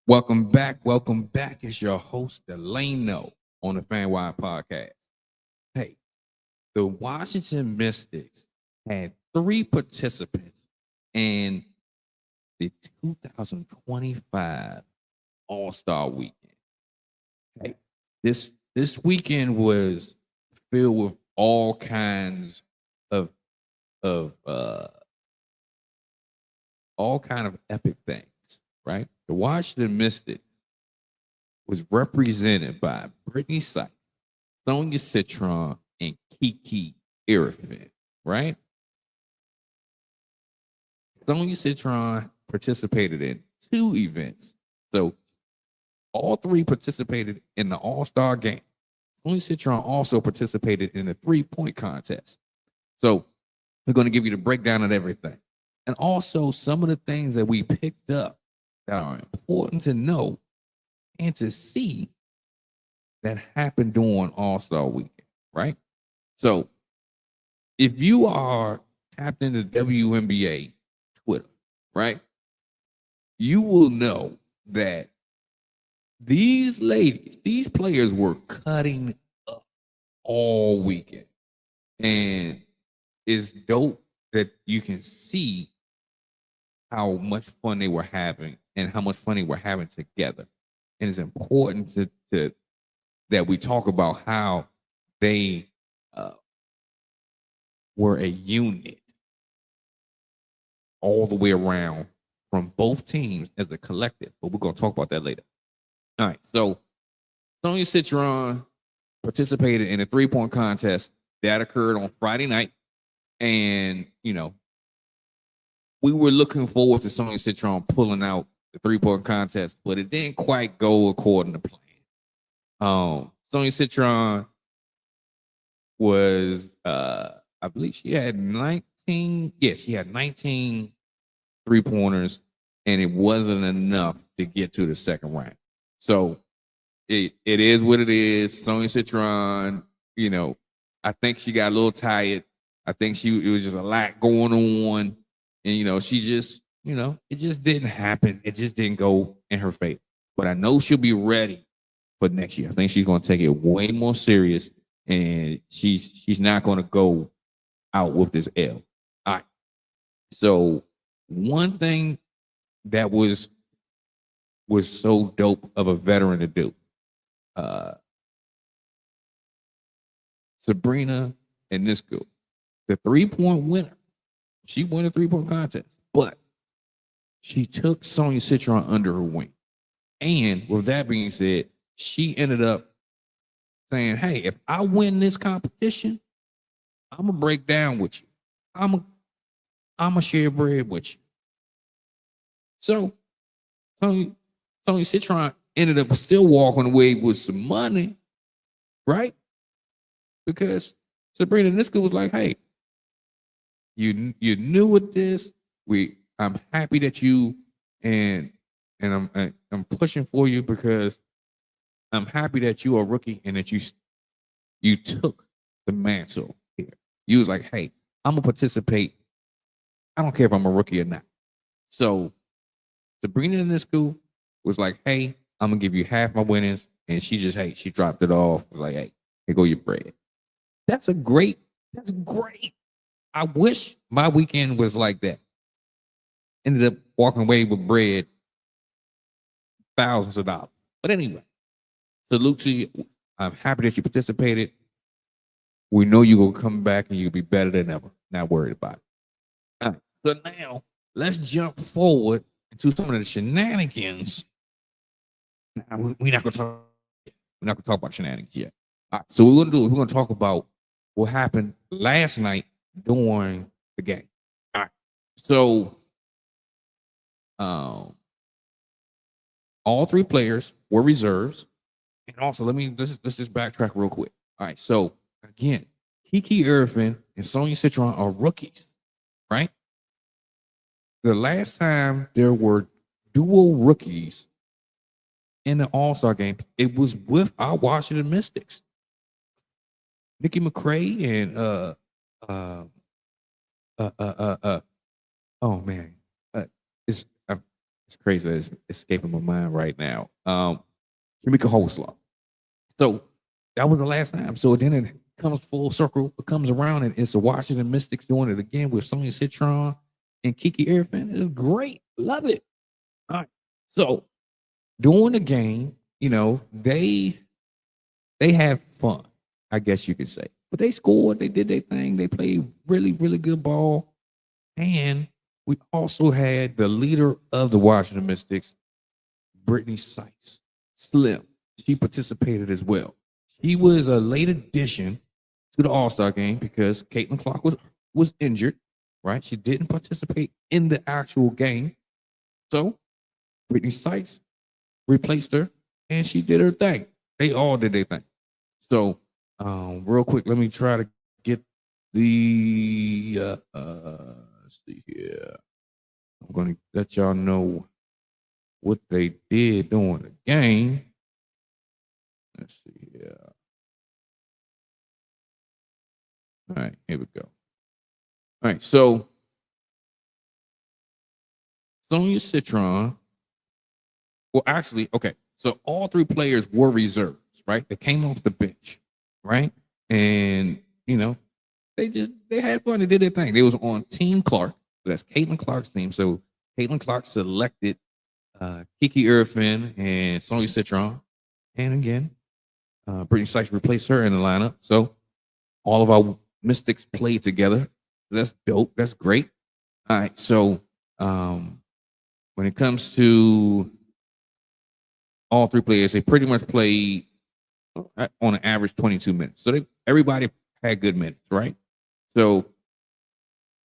Welcome back. Welcome back. It's your host, Delano, on the FanWire podcast. Hey, the Washington Mystics had three participants in the 2025 All-Star Weekend. Hey, this weekend was filled with all kinds of of all kind of epic things, right? The Washington Mystics was represented by Brittney Sykes, Sonia Citron, and Kiki Iriafen, right? Sonia Citron participated in two events. So all three participated in the All-Star game. Sonia Citron also participated in the three-point contest. So we're going to give you the breakdown of everything. And also some of the things that we picked up that are important to know and to see that happened during All-Star Weekend, right? So if you are tapped into WNBA Twitter, right, you will know that these ladies, these players were cutting up all weekend. And it's dope that you can see how much fun they were having and how much fun they were having together. And it's important to that we talk about how they were a unit all the way around from both teams as a collective. But we're going to talk about that later. All right. So Sonia Citron participated in a three-point contest that occurred on Friday night. And, you know, we were looking forward to Sonia Citron pulling out the three-point contest, but it didn't quite go according to plan. Sonia Citron was, I believe she had 19. Yes, she had 19 three-pointers, and it wasn't enough to get to the second round. So it is what it is. Sonia Citron, you know, I think she got a little tired. I think it was just a lot going on. And, you know, she just, you know, it just didn't happen. It just didn't go in her favor. But I know she'll be ready for next year. I think she's going to take it way more serious, and she's not going to go out with this L. All right. So one thing that was so dope of a veteran to do, Sabrina Ionescu, the three-point winner. She won a three-point contest, but she took Sonia Citron under her wing. And with that being said, she ended up saying, hey, if I win this competition, I'm going to break down with you. I'm going to share bread with you. So Sonia Citron ended up still walking away with some money, right? Because Sabrina Ionescu was like, hey, you're new with this. I'm happy that you and I'm pushing for you because I'm happy that you are a rookie and that you took the mantle here. You was like, hey, I'm gonna participate. I don't care if I'm a rookie or not. So Sabrina Ionescu was like, hey, I'm gonna give you half my winnings, and she dropped it off. Was like, hey, here go your bread. That's great. I wish my weekend was like that. Ended up walking away with bread, thousands of dollars. But anyway, salute to you. I'm happy that you participated. We know you're going to come back and you'll be better than ever. Not worried about it. All right. So now let's jump forward into some of the shenanigans. Now, we're not going to talk about shenanigans yet. All right. So we're going to talk about what happened last night during the game. All right. So all three players were reserves. And also, let's just backtrack real quick. All right. So again, Kiki Iriafen and Sonia Citron are rookies, right? The last time there were dual rookies in the All-Star game, it was with our Washington Mystics. Nikki McCray and oh man, It's crazy. It's escaping my mind right now. Shamika Holslaw. So that was the last time. So then it comes full circle, it comes around, and it's the Washington Mystics doing it again with Sonia Citron and Kiki Iriafen. It's great. Love it. All right. So during the game, they have fun, I guess you could say. But they scored, they did their thing, they played really, really good ball. And we also had the leader of the Washington Mystics, Brittney Sykes, Slim. She participated as well. She was a late addition to the All-Star game because Caitlin Clark was injured, right? She didn't participate in the actual game. So Brittney Sykes replaced her, and she did her thing. They all did their thing. So, real quick, let me try to get the let's see here. I'm going to let y'all know what they did during the game. Let's see here. All right, here we go. All right, so Sonia Citron. Well, actually, okay. So all three players were reserves, right? They came off the bench, right? And they had fun. They did their thing. They was on Team Clark. So that's Caitlin Clark's team. So Caitlin Clark selected Kiki Iriafen and Sonia Citron. And again, Brittney Sykes replaced her in the lineup. So all of our Mystics played together. That's dope. That's great. All right. So when it comes to all three players, they pretty much played on an average 22 minutes. So everybody had good minutes, right? So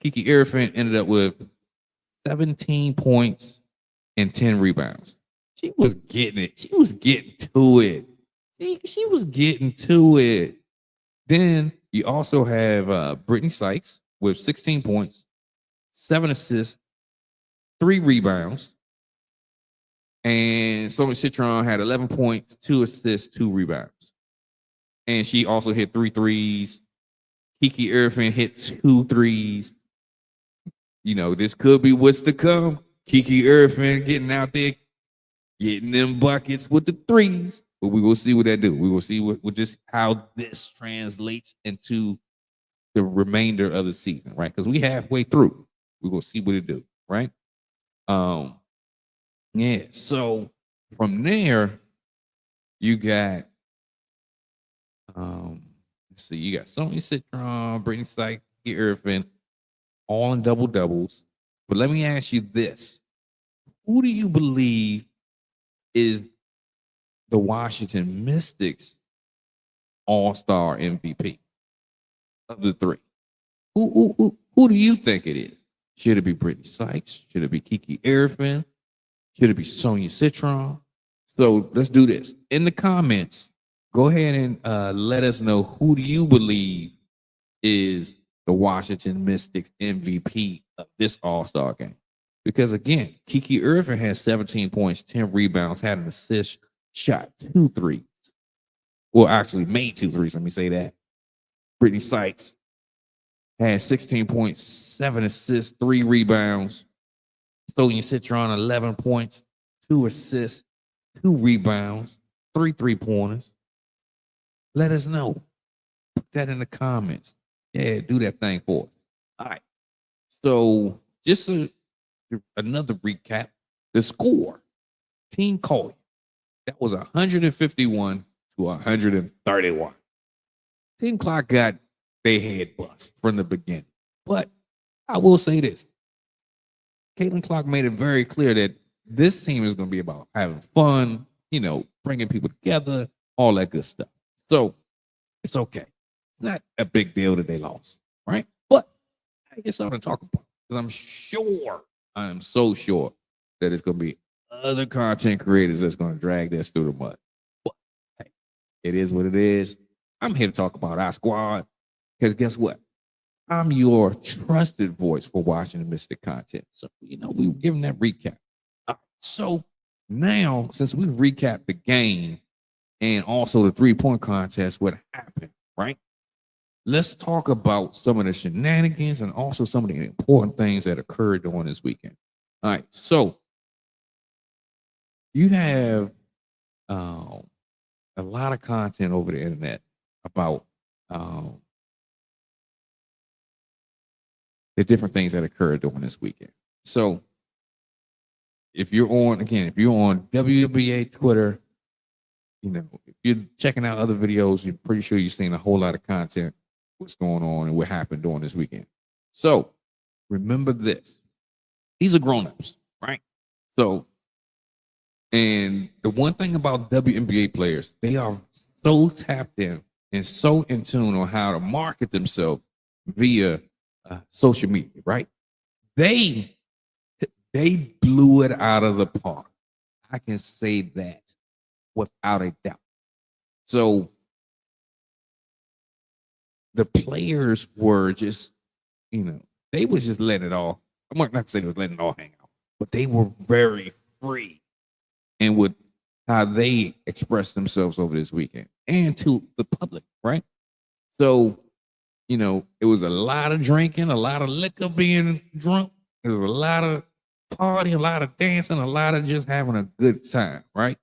Kiki Iriafen ended up with 17 points and 10 rebounds. She was getting it. She was getting to it. She was getting to it. Then you also have Brittney Sykes with 16 points, 7 assists, 3 rebounds. And Sonia Citron had 11 points, 2 assists, 2 rebounds. And she also hit 3 threes. Kiki Iriafen hit 2 threes. This could be what's to come. Kiki Iriafen getting out there, getting them buckets with the threes. But we will see what that do. We will see how this translates into the remainder of the season, right? Because we halfway through. We will see what it do, right? Yeah. So from there, you got let's see, you got Sonia Citron, Brittney Sykes, Kiki Iriafen, all in double doubles. But let me ask you this: who do you believe is the Washington Mystics All-Star MVP of the three? Who do you think it is? Should it be Brittney Sykes? Should it be Kiki Iriafen? Should it be Sonia Citron? So let's do this. In the comments, go ahead and let us know who do you believe is the Washington Mystics MVP of this All-Star game. Because again, Kiki Iriafen had 17 points, 10 rebounds, had an assist, shot 2 threes. Well, actually made 2 threes, let me say that. Brittney Sykes had 16 points, 7 assists, 3 rebounds. Sonia Citron, 11 points, 2 assists, 2 rebounds, 3 3-pointers. Let us know. Put that in the comments. Yeah, do that thing for us. All right. So just another recap. The score, Team Collier, that was 151 to 131. Team Clark got their head bust from the beginning. But I will say this. Caitlin Clark made it very clear that this team is going to be about having fun, bringing people together, all that good stuff. So it's okay. Not a big deal that they lost, right? But I guess I'm going to talk about it because I am so sure that it's going to be other content creators that's going to drag this through the mud. But hey, it is what it is. I'm here to talk about our squad because guess what? I'm your trusted voice for Washington Mystic content. So, we were giving that recap. So now, since we recapped the game and also the 3-point contest, what happened, right? Let's talk about some of the shenanigans and also some of the important things that occurred during this weekend. All right. So you have a lot of content over the internet about the different things that occurred during this weekend. So if you're on WNBA Twitter, if you're checking out other videos, you're pretty sure you've seen a whole lot of content, what's going on and what happened during this weekend. So remember this. These are grown-ups, right? So, and the one thing about WNBA players, they are so tapped in and so in tune on how to market themselves via social media, right? They blew it out of the park. I can say that without a doubt. So the players were just, they was just letting it all. I'm not gonna say they was letting it all hang out, but they were very free and with how they expressed themselves over this weekend and to the public, right? So, it was a lot of drinking, a lot of liquor being drunk. There was a lot of partying, a lot of dancing, a lot of just having a good time, right?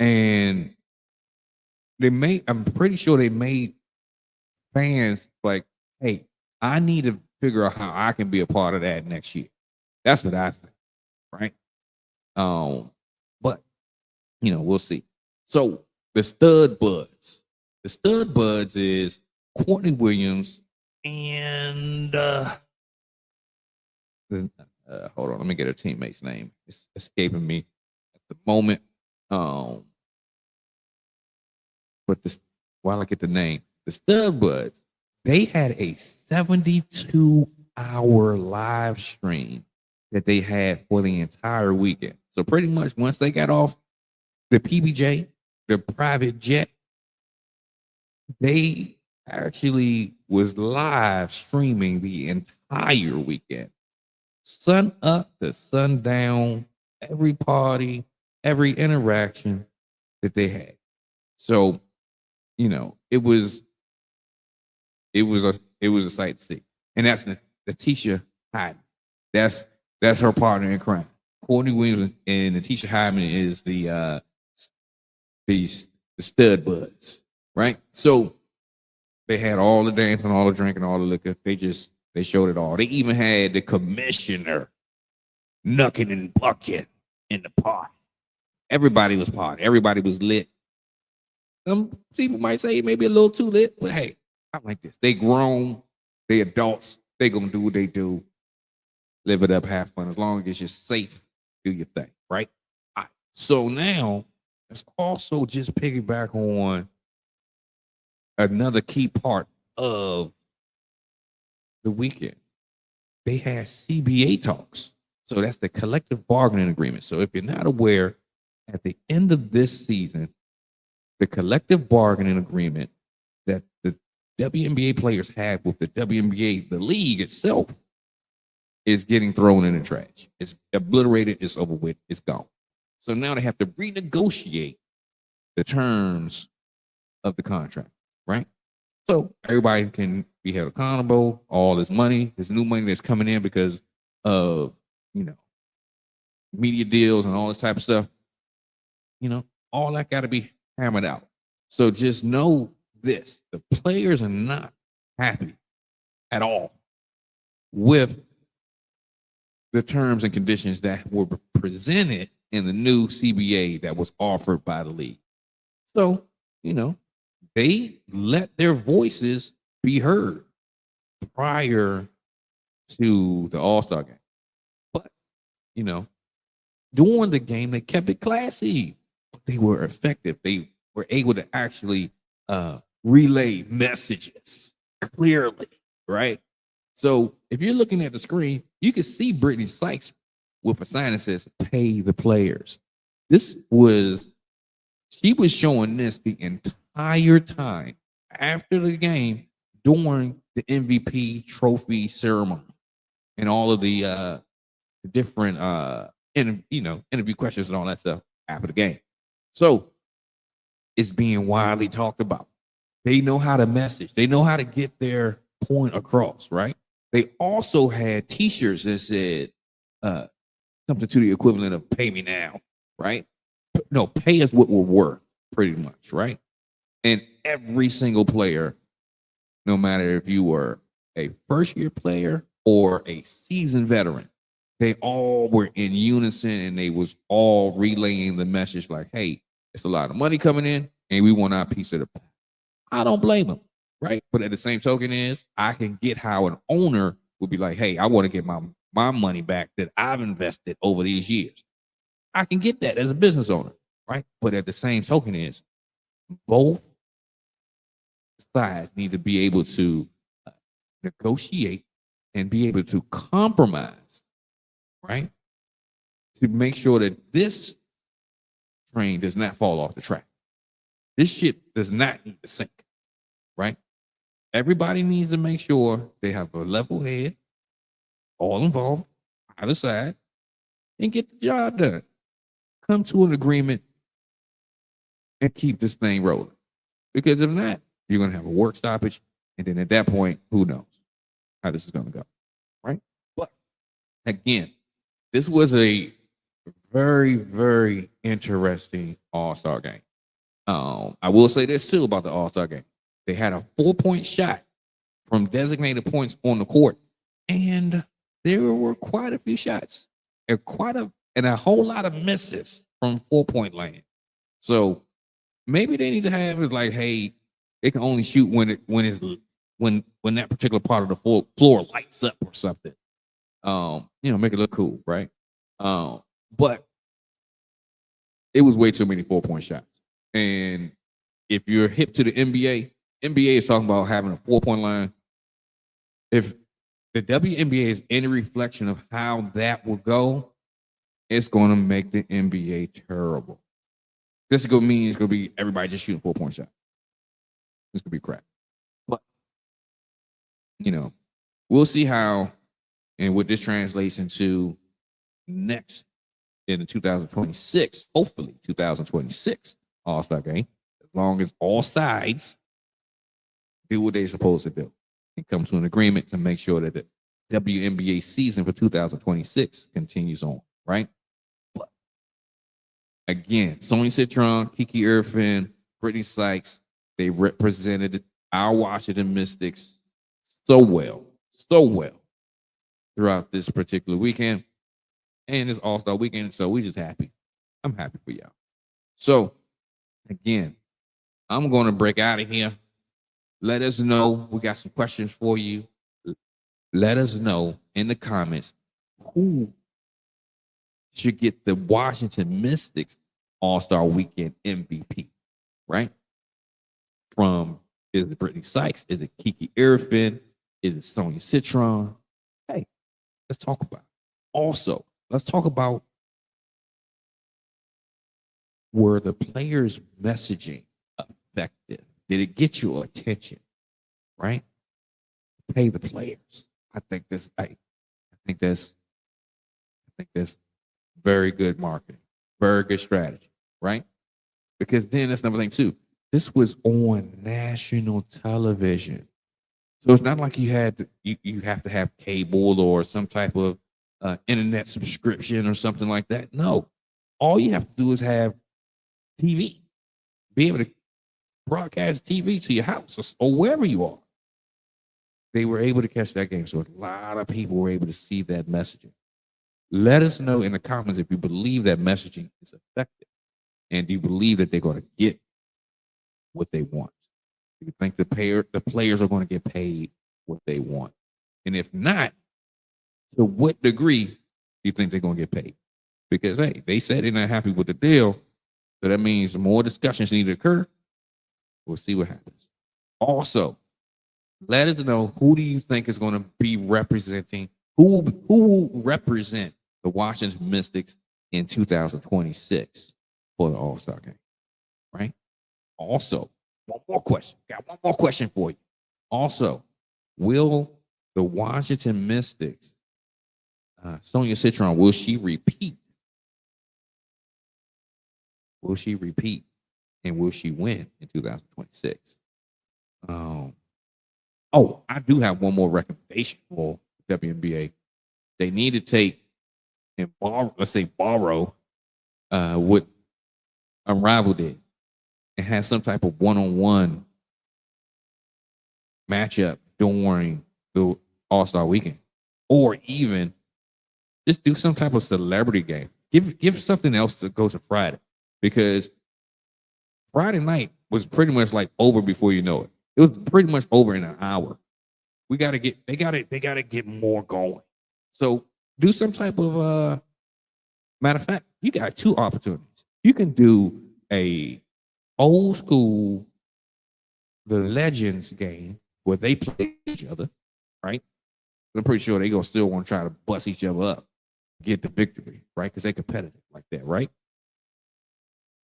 And I'm pretty sure they made fans like, hey, I need to figure out how I can be a part of that next year. That's what I think, right? But we'll see. So the stud buds is Courtney Williams and hold on, let me get her teammate's name. It's escaping me at the moment. But while I get the name, the stud buds, they had a 72-hour live stream that they had for the entire weekend. So pretty much once they got off the PBJ, the private jet, they actually was live streaming the entire weekend. Sun up to sundown, every party, every interaction that they had. So, it was a sight to see. And that's Natisha Hyman. That's her partner in crime. Courtney Williams and Natisha Hyman is the stud buds, right? So they had all the dancing, all the drinking, all the liquor. They showed it all. They even had the commissioner knucking and bucking in the party. Everybody was partying. Everybody was lit. Some people might say maybe a little too lit, but hey, I'm like this. They grown, they adults, they gonna do what they do, live it up, have fun. As long as it's just safe, do your thing, right? All right. So now let's also just piggyback on another key part of the weekend. They had CBA talks. So that's the collective bargaining agreement. So if you're not aware, at the end of this season, the collective bargaining agreement that the WNBA players have with the WNBA, the league itself, is getting thrown in the trash. It's obliterated. It's over with. It's gone. So now they have to renegotiate the terms of the contract, right? So everybody can be held accountable. All this money, this new money that's coming in because of, media deals and all this type of stuff, all that got to be hammered out. So just know this, the players are not happy at all with the terms and conditions that were presented in the new CBA that was offered by the league. So, they let their voices be heard prior to the All-Star game. But, during the game, they kept it classy. They were effective. They were able to actually relay messages clearly, right? So if you're looking at the screen, you can see Brittney Sykes with a sign that says, pay the players. She was showing this the entire time after the game during the MVP trophy ceremony and all of the different interview questions and all that stuff after the game. So it's being widely talked about. They know how to message. They know how to get their point across, right? They also had T-shirts that said something to the equivalent of "Pay me now," right? pay us what we're worth, pretty much, right? And every single player, no matter if you were a first year player or a seasoned veteran, they all were in unison and they was all relaying the message like, hey, it's a lot of money coming in and we want our piece of the pie. I don't blame them, right? But at the same token is I can get how an owner would be like, hey, I want to get my money back that I've invested over these years. I can get that as a business owner, right? But at the same token is both sides need to be able to negotiate and be able to compromise, right? To make sure that this train does not fall off the track. This ship does not need to sink, right? Everybody needs to make sure they have a level head, all involved, either side, and get the job done. Come to an agreement and keep this thing rolling. Because if not, you're going to have a work stoppage. And then at that point, who knows how this is going to go, right? But again, this was a very, very interesting All-Star game. I will say this too about the All-Star game. They had a 4-point shot from designated points on the court, and there were quite a few shots and a whole lot of misses from 4-point land. So maybe they need to have it like, hey, they can only shoot when that particular part of the floor lights up or something. Make it look cool, right? But it was way too many 4-point shots. And if you're hip to the NBA is talking about having a 4-point line. If the WNBA is any reflection of how that will go, it's going to make the NBA terrible. This is going to mean it's going to be everybody just shooting 4-point shots. This could be crap. But, we'll see how and what this translates into next in the 2026, hopefully 2026 All-Star game, as long as all sides do what they're supposed to do and come to an agreement to make sure that the WNBA season for 2026 continues on, right? But again, Sonia Citron, Kiki Iriafen, Brittney Sykes, they represented our Washington Mystics so well throughout this particular weekend and this All-Star weekend. So we just happy. I'm happy for y'all. So again, I'm going to break out of here. Let us know. We got some questions for you. Let us know in the comments who should get the Washington Mystics All-Star Weekend MVP, right? Is it Brittney Sykes? Is it Kiki Iriafen? Is it Sonia Citron? Hey, let's talk about it. Also, let's talk about were the players' messaging effective? Did it get your attention? Right? Pay the players. I think that's very good marketing, very good strategy, right? Because then that's another thing too. This was on national television, so it's not like you have to have cable or some type of internet subscription or something like that. No, all you have to do is have TV, be able to broadcast TV to your house or wherever you are. They were able to catch that game, so a lot of people were able to see that messaging. Let us know in the comments if you believe that messaging is effective, and do you believe that they're going to get what they want? Do you think the players are going to get paid what they want? And if not, to what degree do you think they're going to get paid? Because hey, they said they're not happy with the deal, so that means more discussions need to occur. We'll see what happens. Also, let us know who do you think is going to be representing, who will represent the Washington Mystics in 2026 for the All-Star game, right? Also, one more question. Got one more question for you. Also, will the Washington Mystics, Sonia Citron, will she repeat? Will she repeat? And will she win in 2026? I do have one more recommendation for WNBA. They need to take and borrow what unraveled it and had some type of one-on-one matchup during the All-Star Weekend, or even just do some type of celebrity game. Give something else to go to Friday, because Friday night was pretty much like over before you know it. It was pretty much over in an hour. They gotta get more going. So do some type of matter of fact, you got two opportunities. You can do a old school the Legends game where they play each other, right? I'm pretty sure they gonna still want to try to bust each other up, get the victory, right? Because they're competitive like that, right?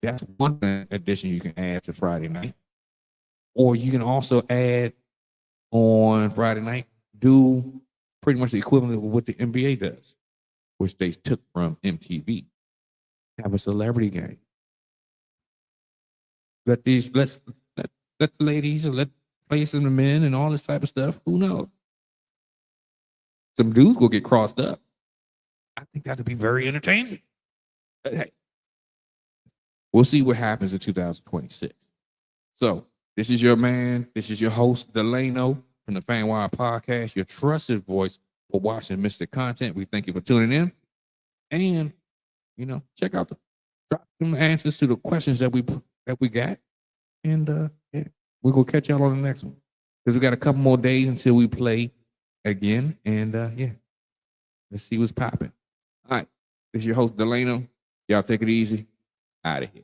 That's one addition you can add to Friday night. Or you can also add on Friday night, do pretty much the equivalent of what the NBA does, which they took from MTV. Have a celebrity game. Let the ladies, let play some of the men and all this type of stuff. Who knows? Some dudes will get crossed up. I think that would be very entertaining. But hey, we'll see what happens in 2026. So this is your man. This is your host, Delano, from the FanWire podcast, your trusted voice for watching Mr. Content. We thank you for tuning in. And, check out drop some answers to the questions that we got. And yeah, we're going to catch y'all on the next one. Because we got a couple more days until we play again. And yeah, let's see what's popping. All right. This is your host, Delano. Y'all take it easy. Out of here.